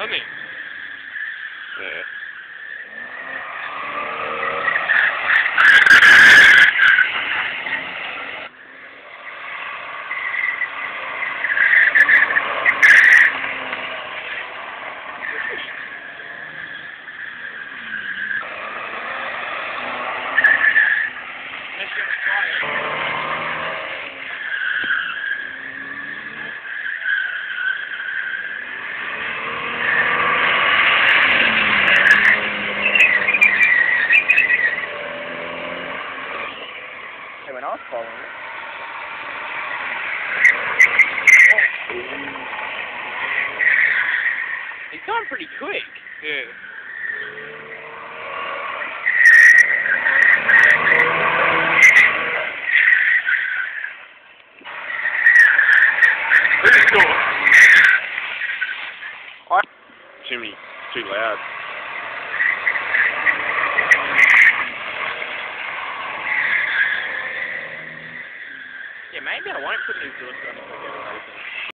Hasn't he? Yeah. Hey, when I was following it. He's going pretty quick. Yeah. Pretty cool. Chimney, too loud. Yeah, maybe I won't put an exhaust on if I get a racing.